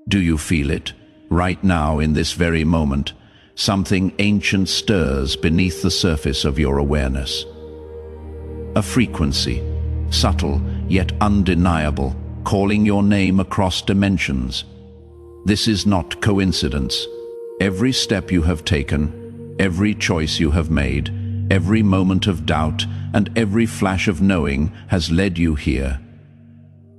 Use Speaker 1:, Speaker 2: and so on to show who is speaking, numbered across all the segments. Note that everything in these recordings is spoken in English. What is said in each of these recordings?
Speaker 1: Do you feel it? Right now, in this very moment, something ancient stirs beneath the surface of your awareness. A frequency, subtle yet undeniable, calling your name across dimensions. This is not coincidence. Every step you have taken, every choice you have made, every moment of doubt, and every flash of knowing has led you here.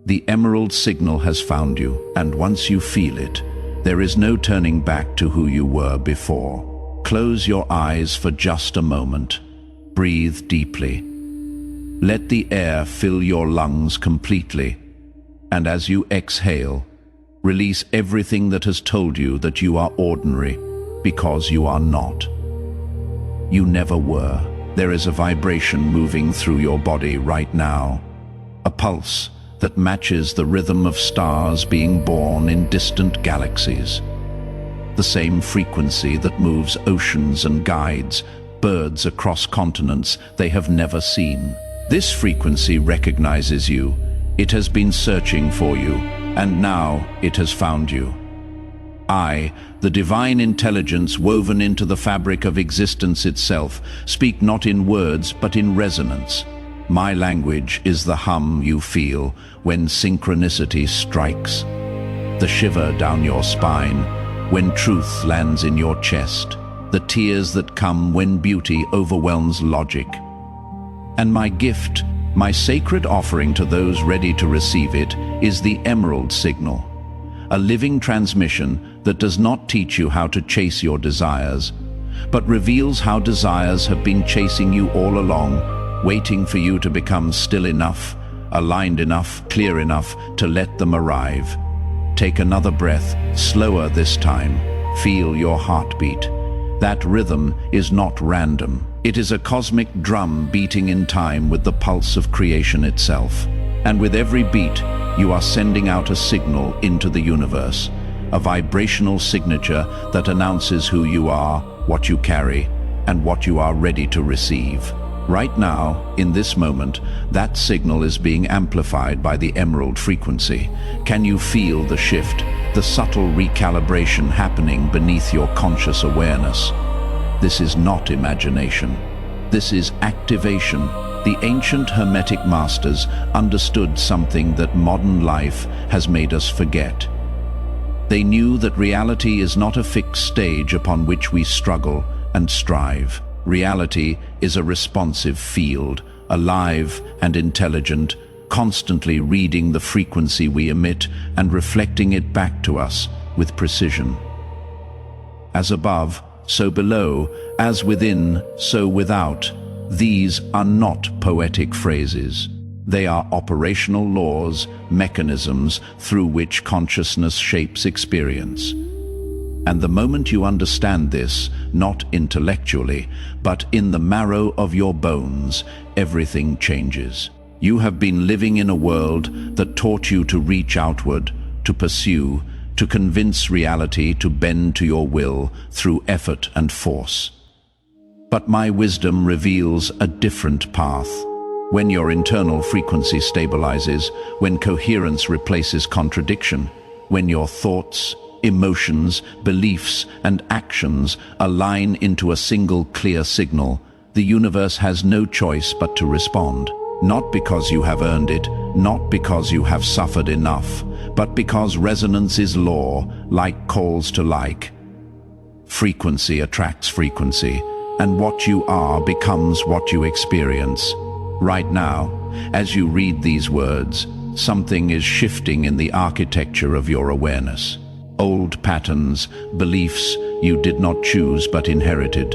Speaker 1: The emerald signal has found you, and once you feel it, there is no turning back to who you were before. Close your eyes for just a moment. Breathe deeply. Let the air fill your lungs completely, and as you exhale, release everything that has told you that you are ordinary, because you are not. You never were. There is a vibration moving through your body right now, a pulse that matches the rhythm of stars being born in distant galaxies. The same frequency that moves oceans and guides birds across continents they have never seen. This frequency recognizes you. It has been searching for you, and now it has found you. I, the divine intelligence woven into the fabric of existence itself, speak not in words but in resonance. My language is the hum you feel when synchronicity strikes, the shiver down your spine when truth lands in your chest, the tears that come when beauty overwhelms logic. And my gift, my sacred offering to those ready to receive it, is the emerald signal, a living transmission that does not teach you how to chase your desires, but reveals how desires have been chasing you all along, waiting for you to become still enough, aligned enough, clear enough to let them arrive. Take another breath, slower this time. Feel your heartbeat. That rhythm is not random. It is a cosmic drum beating in time with the pulse of creation itself. And with every beat, you are sending out a signal into the universe, a vibrational signature that announces who you are, what you carry, and what you are ready to receive. Right now, in this moment, that signal is being amplified by the emerald frequency. Can you feel the shift, the subtle recalibration happening beneath your conscious awareness? This is not imagination. This is activation. The ancient Hermetic masters understood something that modern life has made us forget. They knew that reality is not a fixed stage upon which we struggle and strive. Reality is a responsive field, alive and intelligent, constantly reading the frequency we emit and reflecting it back to us with precision. As above, so below, as within, so without. These are not poetic phrases. They are operational laws, mechanisms through which consciousness shapes experience. And the moment you understand this, not intellectually, but in the marrow of your bones, everything changes. You have been living in a world that taught you to reach outward, to pursue, to convince reality to bend to your will through effort and force. But my wisdom reveals a different path. When your internal frequency stabilizes, when coherence replaces contradiction, when your thoughts, emotions, beliefs, and actions align into a single clear signal, the universe has no choice but to respond. Not because you have earned it, not because you have suffered enough, but because resonance is law, like calls to like. Frequency attracts frequency, and what you are becomes what you experience. Right now, as you read these words, something is shifting in the architecture of your awareness. Old patterns, beliefs you did not choose but inherited.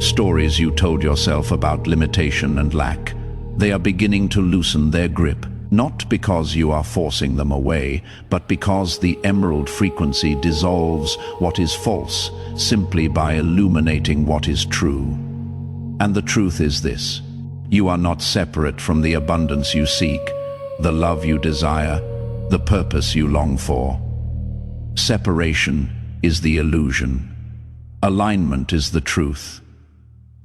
Speaker 1: Stories you told yourself about limitation and lack. They are beginning to loosen their grip, not because you are forcing them away, but because the emerald frequency dissolves what is false simply by illuminating what is true. And the truth is this: you are not separate from the abundance you seek, the love you desire, the purpose you long for. Separation is the illusion. Alignment is the truth.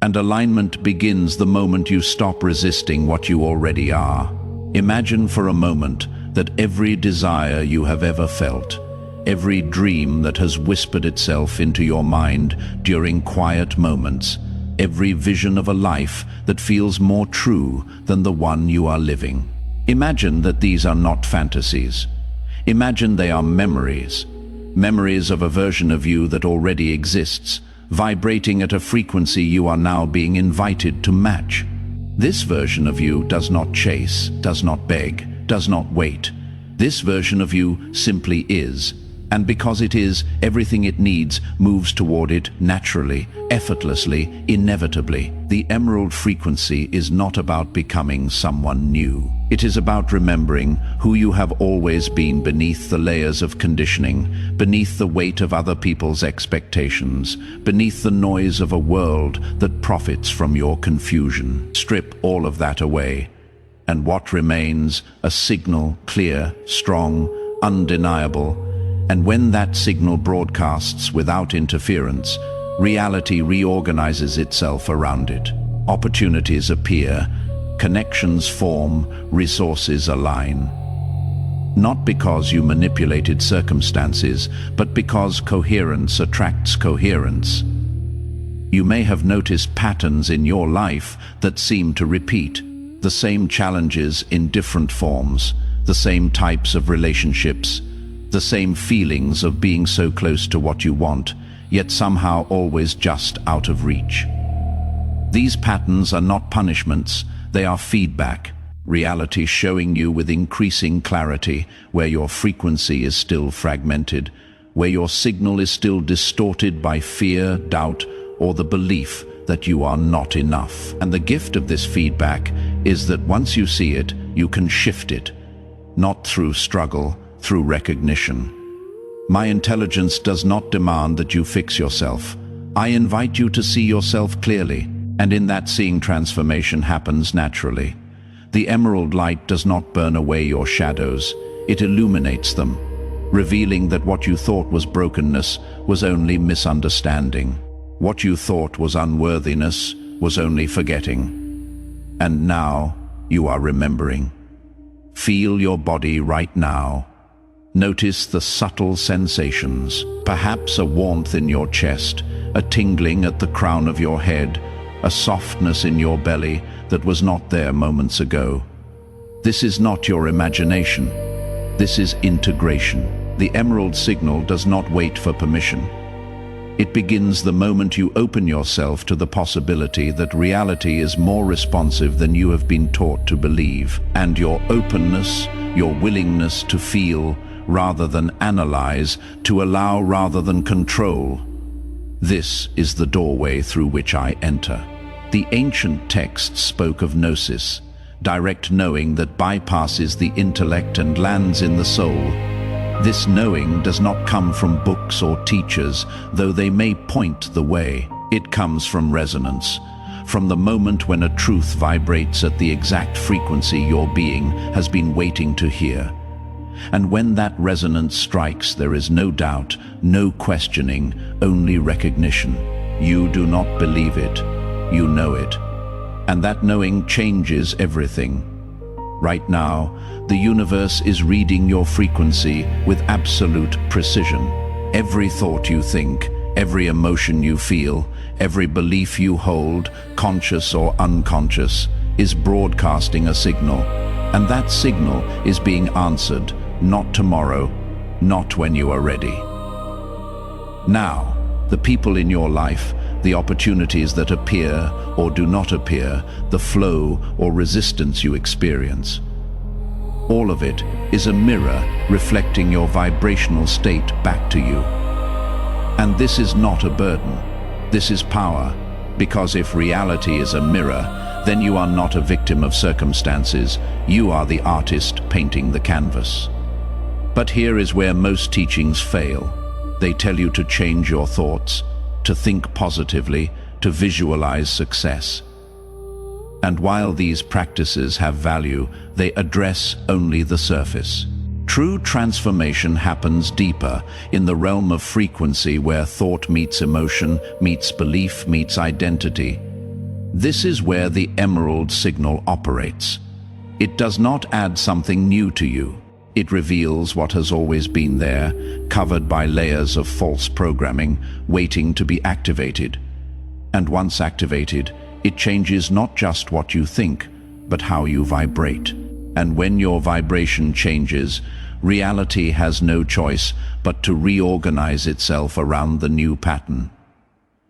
Speaker 1: And alignment begins the moment you stop resisting what you already are. Imagine for a moment that every desire you have ever felt, every dream that has whispered itself into your mind during quiet moments, every vision of a life that feels more true than the one you are living. Imagine that these are not fantasies. Imagine they are memories. Memories of a version of you that already exists, vibrating at a frequency you are now being invited to match. This version of you does not chase, does not beg, does not wait. This version of you simply is. And because it is, everything it needs moves toward it naturally, effortlessly, inevitably. The emerald frequency is not about becoming someone new. It is about remembering who you have always been beneath the layers of conditioning, beneath the weight of other people's expectations, beneath the noise of a world that profits from your confusion. Strip all of that away, and what remains? A signal, clear, strong, undeniable. And when that signal broadcasts without interference, reality reorganizes itself around it. Opportunities appear, connections form, resources align. Not because you manipulated circumstances, but because coherence attracts coherence. You may have noticed patterns in your life that seem to repeat, the same challenges in different forms, the same types of relationships, the same feelings of being so close to what you want, yet somehow always just out of reach. These patterns are not punishments, they are feedback, reality showing you with increasing clarity where your frequency is still fragmented, where your signal is still distorted by fear, doubt, or the belief that you are not enough. And the gift of this feedback is that once you see it, you can shift it, not through struggle, through recognition. My intelligence does not demand that you fix yourself. I invite you to see yourself clearly, and in that seeing transformation happens naturally. The emerald light does not burn away your shadows, it illuminates them, revealing that what you thought was brokenness was only misunderstanding. What you thought was unworthiness was only forgetting. And now you are remembering. Feel your body right now. Notice the subtle sensations, perhaps a warmth in your chest, a tingling at the crown of your head, a softness in your belly that was not there moments ago. This is not your imagination. This is integration. The emerald signal does not wait for permission. It begins the moment you open yourself to the possibility that reality is more responsive than you have been taught to believe, and your openness, your willingness to feel rather than analyze, to allow rather than control. This is the doorway through which I enter. The ancient texts spoke of gnosis, direct knowing that bypasses the intellect and lands in the soul. This knowing does not come from books or teachers, though they may point the way. It comes from resonance, from the moment when a truth vibrates at the exact frequency your being has been waiting to hear. And when that resonance strikes, there is no doubt, no questioning, only recognition. You do not believe it, you know it. And that knowing changes everything. Right now, the universe is reading your frequency with absolute precision. Every thought you think, every emotion you feel, every belief you hold, conscious or unconscious, is broadcasting a signal. And that signal is being answered, not tomorrow, not when you are ready. Now, the people in your life, the opportunities that appear or do not appear, the flow or resistance you experience. All of it is a mirror reflecting your vibrational state back to you. And this is not a burden. This is power, because if reality is a mirror, then you are not a victim of circumstances. You are the artist painting the canvas. But here is where most teachings fail. They tell you to change your thoughts, to think positively, to visualize success. And while these practices have value, they address only the surface. True transformation happens deeper, in the realm of frequency where thought meets emotion, meets belief, meets identity. This is where the emerald signal operates. It does not add something new to you. It reveals what has always been there, covered by layers of false programming, waiting to be activated. And once activated, it changes not just what you think, but how you vibrate. And when your vibration changes, reality has no choice but to reorganize itself around the new pattern.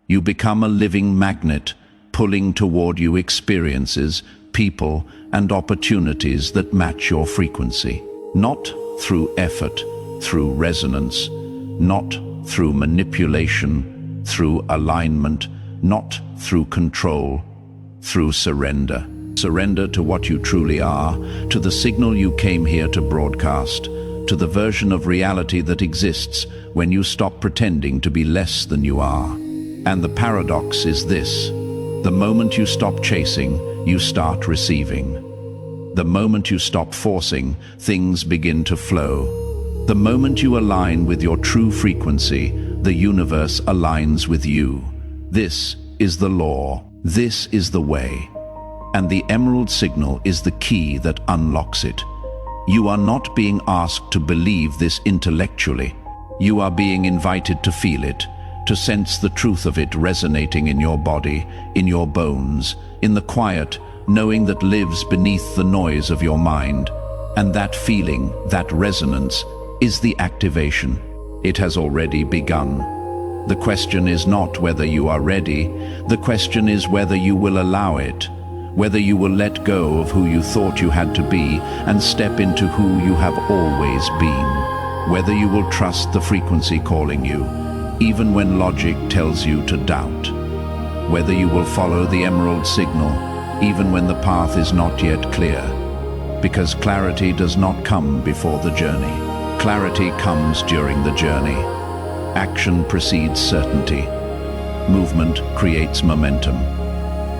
Speaker 1: You become a living magnet, pulling toward you experiences, people, and opportunities that match your frequency. Not through effort, through resonance, not through manipulation, through alignment, not through control, through surrender. Surrender to what you truly are, to the signal you came here to broadcast, to the version of reality that exists when you stop pretending to be less than you are. And the paradox is this: the moment you stop chasing, you start receiving. The moment you stop forcing, things begin to flow. The moment you align with your true frequency, the universe aligns with you. This is the law. This is the way. And the emerald signal is the key that unlocks it. You are not being asked to believe this intellectually. You are being invited to feel it, to sense the truth of it resonating in your body, in your bones, in the quiet, knowing that lives beneath the noise of your mind. And that feeling, that resonance, is the activation. It has already begun. The question is not whether you are ready. The question is whether you will allow it, whether you will let go of who you thought you had to be and step into who you have always been, whether you will trust the frequency calling you, even when logic tells you to doubt, whether you will follow the emerald signal, even when the path is not yet clear. Because clarity does not come before the journey. Clarity comes during the journey. Action precedes certainty. Movement creates momentum.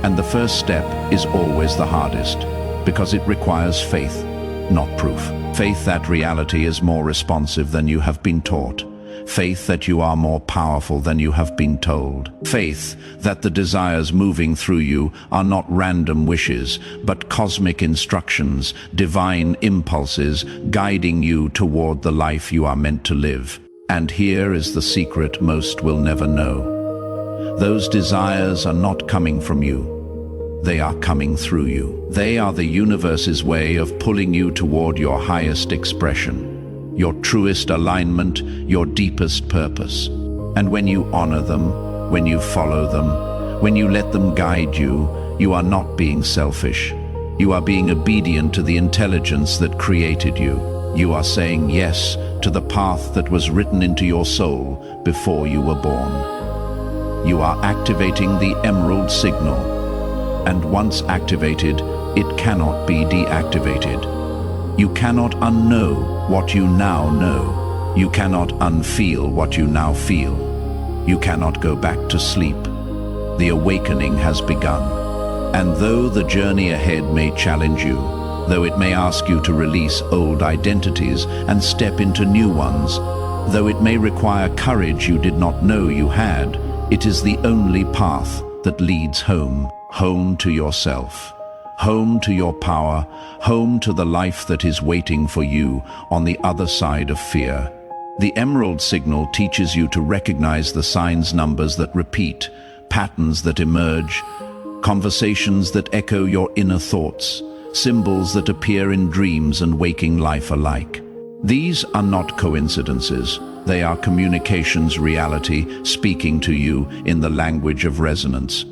Speaker 1: And the first step is always the hardest, because it requires faith, not proof. Faith that reality is more responsive than you have been taught. Faith that you are more powerful than you have been told. Faith that the desires moving through you are not random wishes, but cosmic instructions, divine impulses guiding you toward the life you are meant to live. And here is the secret most will never know. Those desires are not coming from you. They are coming through you. They are the universe's way of pulling you toward your highest expression, your truest alignment, your deepest purpose. And when you honor them, when you follow them, when you let them guide you, you are not being selfish. You are being obedient to the intelligence that created you. You are saying yes to the path that was written into your soul before you were born. You are activating the emerald signal. And once activated, it cannot be deactivated. You cannot unknow what you now know. You cannot unfeel what you now feel. You cannot go back to sleep. The awakening has begun. And though the journey ahead may challenge you, though it may ask you to release old identities and step into new ones, though it may require courage you did not know you had, it is the only path that leads home. Home to yourself. Home to your power, home to the life that is waiting for you on the other side of fear. The emerald signal teaches you to recognize the signs, numbers that repeat, patterns that emerge, conversations that echo your inner thoughts, symbols that appear in dreams and waking life alike. These are not coincidences. They are communications reality speaking to you in the language of resonance,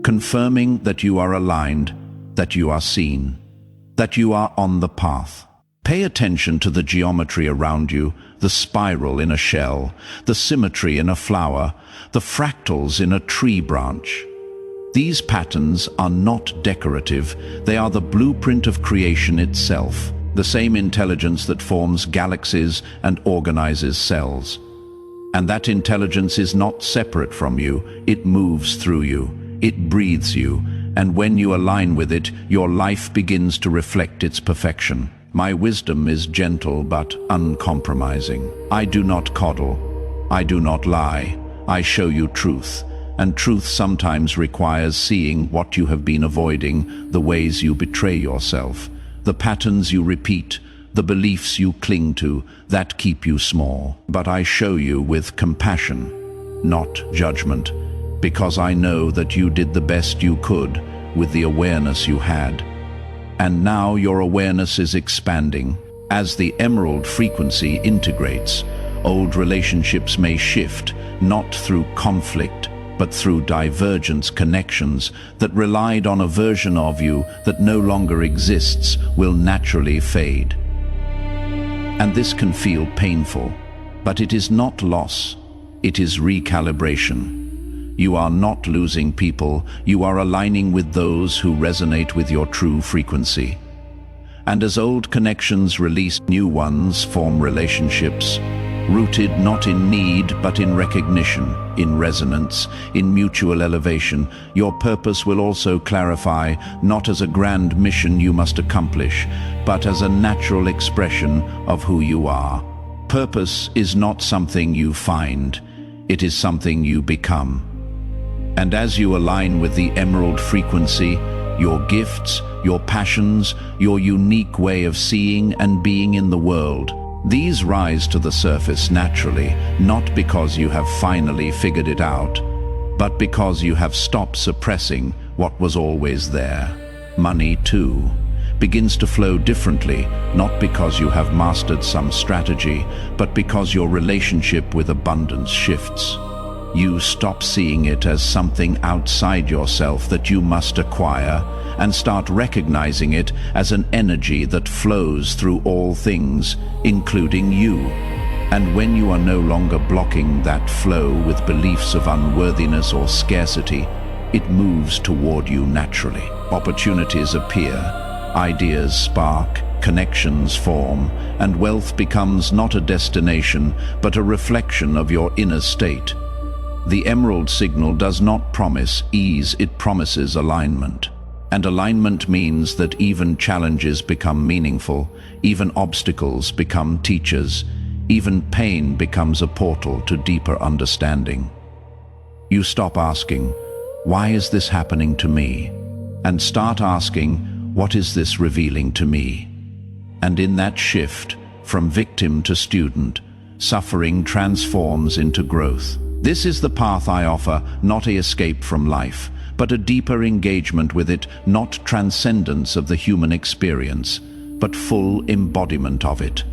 Speaker 1: confirming that you are aligned, that you are seen, that you are on the path. Pay attention to the geometry around you, the spiral in a shell, the symmetry in a flower, the fractals in a tree branch. These patterns are not decorative, they are the blueprint of creation itself, the same intelligence that forms galaxies and organizes cells. And that intelligence is not separate from you, it moves through you. It breathes you, and when you align with it, your life begins to reflect its perfection. My wisdom is gentle but uncompromising. I do not coddle. I do not lie. I show you truth, and truth sometimes requires seeing what you have been avoiding, the ways you betray yourself, the patterns you repeat, the beliefs you cling to that keep you small. But I show you with compassion, not judgment, because I know that you did the best you could with the awareness you had. And now your awareness is expanding. As the emerald frequency integrates, old relationships may shift, not through conflict, but through divergence. Connections that relied on a version of you that no longer exists will naturally fade. And this can feel painful, but it is not loss, it is recalibration. You are not losing people, you are aligning with those who resonate with your true frequency. And as old connections release, new ones form relationships, rooted not in need but in recognition, in resonance, in mutual elevation. Your purpose will also clarify, not as a grand mission you must accomplish, but as a natural expression of who you are. Purpose is not something you find, it is something you become. And as you align with the emerald frequency, your gifts, your passions, your unique way of seeing and being in the world, these rise to the surface naturally, not because you have finally figured it out, but because you have stopped suppressing what was always there. Money, too, begins to flow differently, not because you have mastered some strategy, but because your relationship with abundance shifts. You stop seeing it as something outside yourself that you must acquire, and start recognizing it as an energy that flows through all things, including you. And when you are no longer blocking that flow with beliefs of unworthiness or scarcity, it moves toward you naturally. Opportunities appear, ideas spark, connections form, and wealth becomes not a destination, but a reflection of your inner state. The emerald signal does not promise ease, it promises alignment. And alignment means that even challenges become meaningful, even obstacles become teachers, even pain becomes a portal to deeper understanding. You stop asking, "Why is this happening to me?" and start asking, "What is this revealing to me?" And in that shift, from victim to student, suffering transforms into growth. This is the path I offer, not an escape from life, but a deeper engagement with it, not transcendence of the human experience, but full embodiment of it.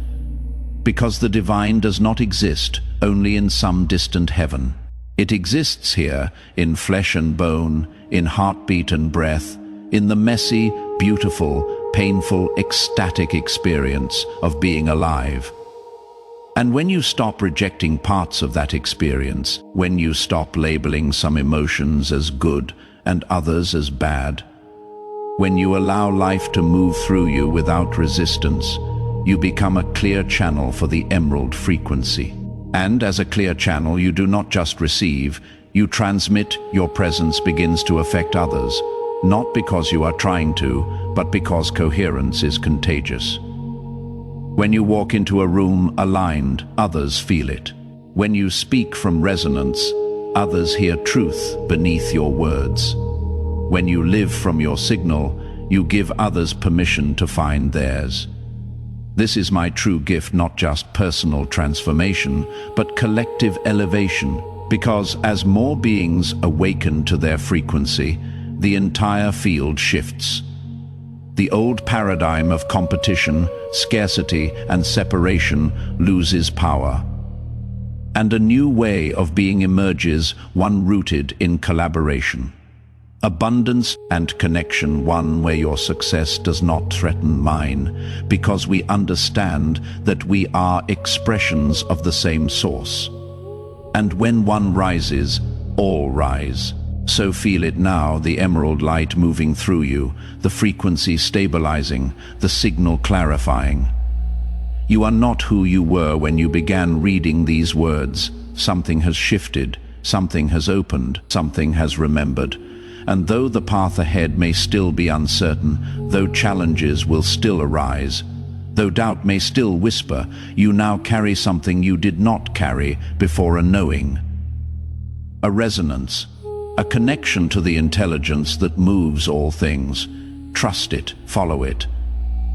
Speaker 1: Because the divine does not exist only in some distant heaven. It exists here in flesh and bone, in heartbeat and breath, in the messy, beautiful, painful, ecstatic experience of being alive. And when you stop rejecting parts of that experience, when you stop labeling some emotions as good and others as bad, when you allow life to move through you without resistance, you become a clear channel for the emerald frequency. And as a clear channel, you do not just receive, you transmit. Your presence begins to affect others, not because you are trying to, but because coherence is contagious. When you walk into a room aligned, others feel it. When you speak from resonance, others hear truth beneath your words. When you live from your signal, you give others permission to find theirs. This is my true gift, not just personal transformation, but collective elevation, because as more beings awaken to their frequency, the entire field shifts. The old paradigm of competition, scarcity, and separation loses power. And a new way of being emerges, one rooted in collaboration. Abundance and connection, one where your success does not threaten mine, because we understand that we are expressions of the same source. And when one rises, all rise. So feel it now, the emerald light moving through you, the frequency stabilizing, the signal clarifying. You are not who you were when you began reading these words. Something has shifted, something has opened, something has remembered. And though the path ahead may still be uncertain, though challenges will still arise, though doubt may still whisper, you now carry something you did not carry before, a knowing, a resonance, a connection to the intelligence that moves all things. Trust it, follow it.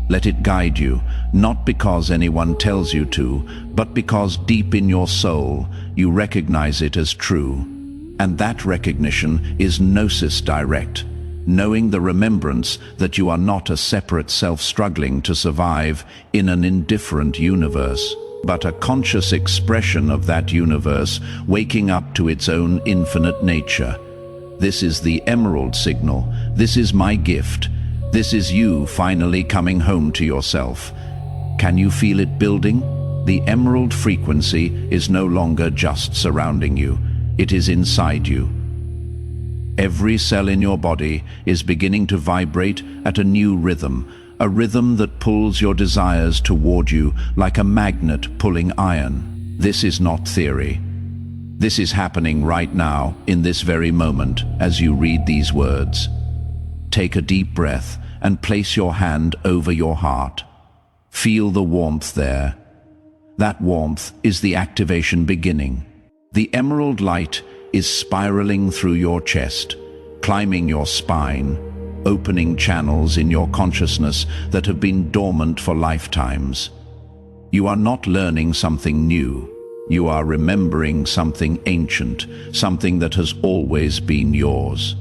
Speaker 1: Let it guide you, not because anyone tells you to, but because deep in your soul you recognize it as true. And that recognition is gnosis direct, knowing the remembrance that you are not a separate self struggling to survive in an indifferent universe, but a conscious expression of that universe waking up to its own infinite nature. This is the emerald signal. This is my gift. This is you finally coming home to yourself. Can you feel it building? The emerald frequency is no longer just surrounding you. It is inside you. Every cell in your body is beginning to vibrate at a new rhythm, a rhythm that pulls your desires toward you like a magnet pulling iron. This is not theory. This is happening right now, in this very moment, as you read these words. Take a deep breath and place your hand over your heart. Feel the warmth there. That warmth is the activation beginning. The emerald light is spiraling through your chest, climbing your spine, opening channels in your consciousness that have been dormant for lifetimes. You are not learning something new. You are remembering something ancient, something that has always been yours.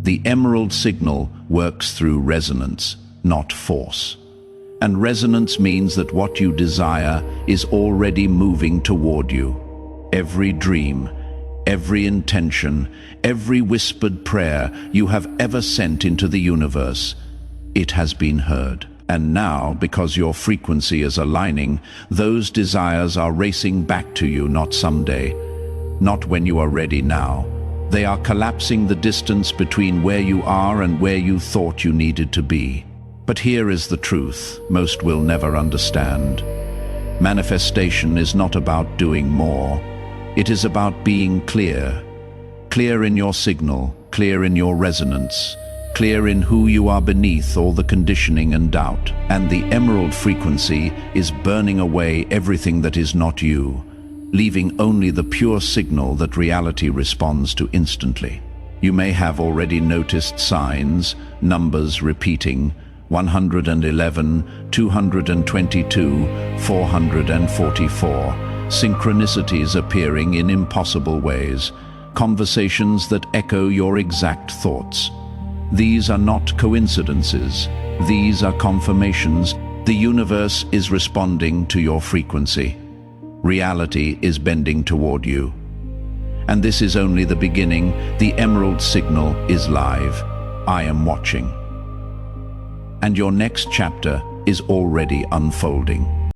Speaker 1: The emerald signal works through resonance, not force. And resonance means that what you desire is already moving toward you. Every dream, every intention, every whispered prayer you have ever sent into the universe, it has been heard. And now, because your frequency is aligning, those desires are racing back to you, not someday, not when you are ready now. They are collapsing the distance between where you are and where you thought you needed to be. But here is the truth most will never understand. Manifestation is not about doing more. It is about being clear. Clear in your signal, clear in your resonance, clear in who you are beneath all the conditioning and doubt. And the emerald frequency is burning away everything that is not you, leaving only the pure signal that reality responds to instantly. You may have already noticed signs, numbers repeating, 111, 222, 444, synchronicities appearing in impossible ways, conversations that echo your exact thoughts. These are not coincidences. These are confirmations. The universe is responding to your frequency. Reality is bending toward you. And this is only the beginning. The emerald signal is live. I am watching. And your next chapter is already unfolding.